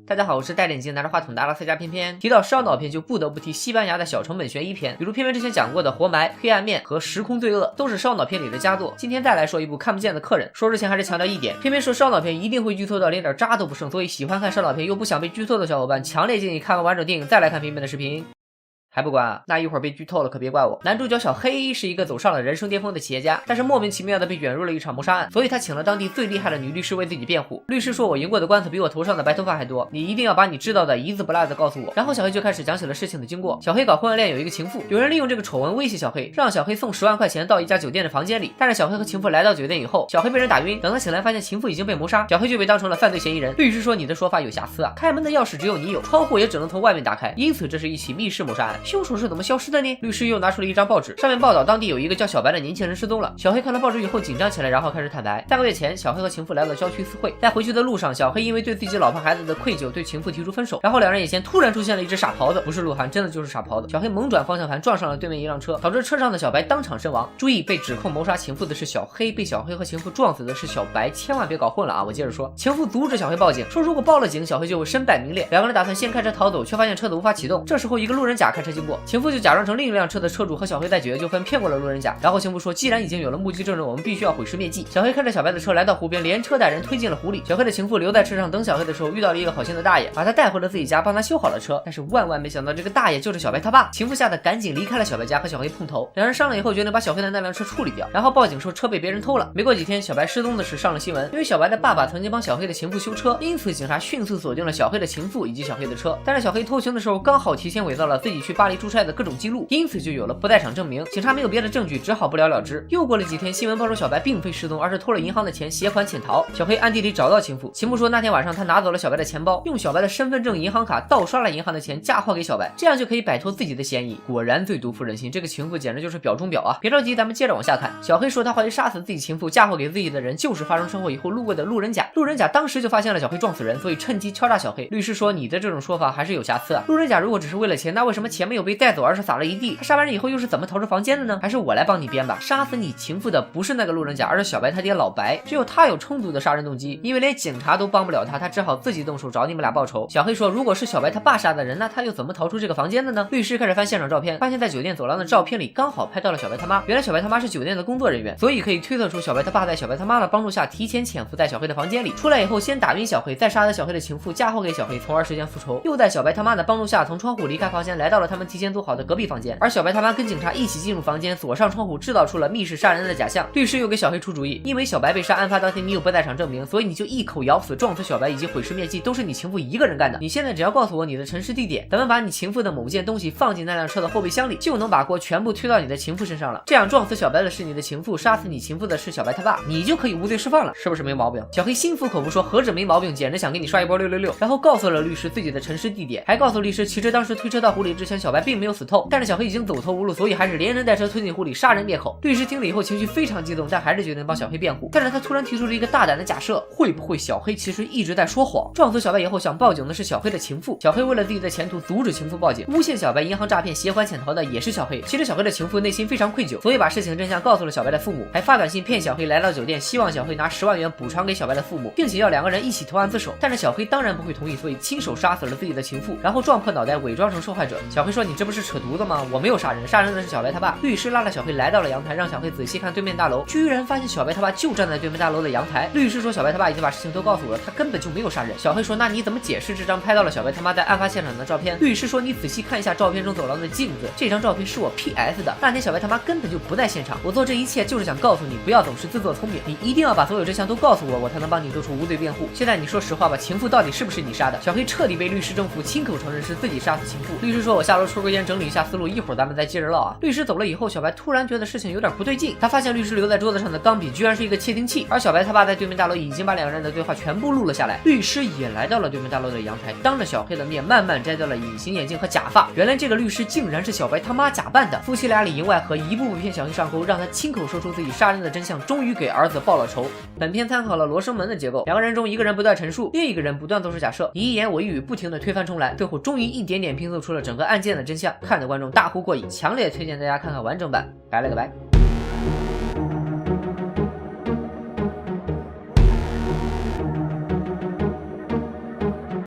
大家好，我是戴眼镜拿着话筒的阿拉斯加偏偏。提到烧脑片，就不得不提西班牙的小成本悬疑片，比如偏偏之前讲过的《活埋》《黑暗面》和《时空罪恶》，都是烧脑片里的佳作。今天再来说一部《看不见的客人》。说之前还是强调一点，偏偏说烧脑片一定会剧透到连点渣都不剩，所以喜欢看烧脑片又不想被剧透的小伙伴，强烈建议看完完整电影再来看偏偏的视频。还不管啊？那一会儿被剧透了可别怪我。男主角小黑是一个走上了人生巅峰的企业家，但是莫名其妙的被卷入了一场谋杀案，所以他请了当地最厉害的女律师为自己辩护。律师说：“我赢过的官司比我头上的白头发还多，你一定要把你知道的一字不落的告诉我。”然后小黑就开始讲起了事情的经过。小黑搞婚外恋有一个情妇，有人利用这个丑闻威胁小黑，让小黑送10万块钱到一家酒店的房间里。但是小黑和情妇来到酒店以后，小黑被人打晕，等他醒来发现情妇已经被谋杀，小黑就被当成了犯罪嫌疑人。律师说：“你的说法有瑕疵啊，开门的钥匙只有你有，窗户也只能从外面打开，因此这是一起密室谋杀案。凶手是怎么消失的呢？”律师又拿出了一张报纸，上面报道当地有一个叫小白的年轻人失踪了。小黑看了报纸以后紧张起来，然后开始坦白。3个月前，小黑和情妇来到郊区私会，在回去的路上，小黑因为对自己老婆孩子的愧疚，对情妇提出分手。然后两人眼前突然出现了一只傻狍子，不是鹿晗，真的就是傻狍子。小黑猛转方向盘，撞上了对面一辆车，导致车上的小白当场身亡。注意，被指控谋杀情妇的是小黑，被小黑和情妇撞死的是小白，千万别搞混了啊！我接着说，情妇阻止小黑报警，说如果报了警，小黑就会身败名裂。两个人打算先开车逃走，却发现车子无法启动。这时候一个路人甲开车经过，情妇就假装成另一辆车的车主和小黑在解决纠纷，骗过了路人甲。然后情妇说，既然已经有了目击证人，我们必须要毁尸灭迹。小黑开着小白的车来到湖边，连车带人推进了湖里。小黑的情妇留在车上等小黑的时候，遇到了一个好心的大爷，把他带回了自己家，帮他修好了车。但是万万没想到，这个大爷就是小白他爸。情妇吓得赶紧离开了小白家，和小黑碰头。两人商量以后，决定把小黑的那辆车处理掉，然后报警说车被别人偷了。没过几天，小白失踪的事上了新闻，因为小白的爸爸曾经帮小黑的情妇修车，因此警察迅速锁定了小黑的情妇以及小黑的车。但是小黑偷情的时候刚好提前伪造了自己去巴黎出差的各种记录，因此就有了不在场证明。警察没有别的证据，只好不了了之。又过了几天，新闻爆出小白并非失踪，而是偷了银行的钱携款潜逃。小黑暗地里找到情妇，情妇说那天晚上他拿走了小白的钱包，用小白的身份证、银行卡盗刷了银行的钱，嫁祸给小白，这样就可以摆脱自己的嫌疑。果然最毒妇人心，这个情妇简直就是表中表啊！别着急，咱们接着往下看。小黑说他怀疑杀死自己情妇、嫁祸给自己的人就是发生车祸以后路过的路人甲。路人甲当时就发现了小黑撞死人，所以趁机敲诈小黑。律师说你的这种说法还是有瑕疵啊！路人甲如果只是为了钱，那为什么钱没有被带走，而是撒了一地？他杀完人以后又是怎么逃出房间的呢？还是我来帮你编吧。杀死你情妇的不是那个路人甲，而是小白他爹老白。只有他有充足的杀人动机，因为连警察都帮不了他，他只好自己动手找你们俩报仇。小黑说，如果是小白他爸杀的人，那他又怎么逃出这个房间的呢？律师开始翻现场照片，发现在酒店走廊的照片里刚好拍到了小白他妈。原来小白他妈是酒店的工作人员，所以可以推测出小白他爸在小白他妈的帮助下提前潜伏在小黑的房间里，出来以后先打晕小黑，再杀了小黑的情妇，嫁祸给小黑，从而实现复仇。又在小白他妈的帮助下从窗户离开房间，来到了他们提前做好的隔壁房间。而小白他妈跟警察一起进入房间，锁上窗户，制造出了密室杀人的假象。律师又给小黑出主意，因为小白被杀案发当天你有不在场证明，所以你就一口咬死撞死小白以及毁尸灭迹都是你情妇一个人干的。你现在只要告诉我你的沉尸地点，咱们把你情妇的某件东西放进那辆车的后备箱里，就能把锅全部推到你的情妇身上了。这样撞死小白的是你的情妇，杀死你情妇的是小白他爸，你就可以无罪释放了，是不是没毛病？小黑心服口服说何止没毛病，简直想给你刷一波666，然后告诉了律师自己的沉尸地点，还告诉律师其实当时推车到湖里之前小白并没有死透，但是小黑已经走投无路，所以还是连人带车推进湖里杀人灭口。律师听了以后情绪非常激动，但还是决定帮小黑辩护。但是他突然提出了一个大胆的假设，会不会小黑其实一直在说谎？撞死小白以后想报警的是小黑的情妇，小黑为了自己的前途阻止情妇报警，诬陷小白银行诈骗携款潜逃的也是小黑。其实小黑的情妇内心非常愧疚，所以把事情真相告诉了小白的父母，还发短信骗小黑来到酒店，希望小黑拿10万元补偿给小白的父母，并且要2个人一起投案自首。但是小黑当然不会同意，所以亲手杀死了自己的情妇，然后撞破脑袋伪装成受害者。小黑说你这不是扯犊子吗？我没有杀人，杀人的是小白他爸。律师拉着小黑来到了阳台，让小黑仔细看对面大楼，居然发现小白他爸就站在对面大楼的阳台。律师说小白他爸已经把事情都告诉我了，他根本就没有杀人。小黑说那你怎么解释这张拍到了小白他妈在案发现场的照片？律师说你仔细看一下照片中走廊的镜子，这张照片是我 PS 的，那天小白他妈根本就不在现场。我做这一切就是想告诉你不要总是自作聪明，你一定要把所有真相都告诉我，我才能帮你做出无罪辩护。现在你说实话吧，情妇到底是不是你杀的？小黑彻底被律师征服，亲口承认是自己杀死情妇。律师说我下楼抽根烟整理一下思路，一会儿咱们再接着唠啊。律师走了以后，小白突然觉得事情有点不对劲，他发现律师留在桌子上的钢笔居然是一个窃听器，而小白他爸在对面大楼已经把2个人的对话全部录了下来。律师也来到了对面大楼的阳台，当着小黑的面慢慢摘掉了隐形眼镜和假发。原来这个律师竟然是小白他妈假扮的，夫妻俩里应外合，一步步骗小黑上钩，让他亲口说出自己杀人的真相，终于给儿子报了仇。本片参考了罗生门的结构，2个人中一个人不断陈述，另一个人不断做出假设，你一言我一语不停的推翻重来，最后终于一点点拼凑出了整个案件的真相，看的观众大呼过瘾，强烈推荐大家看看完整版。拜了个拜。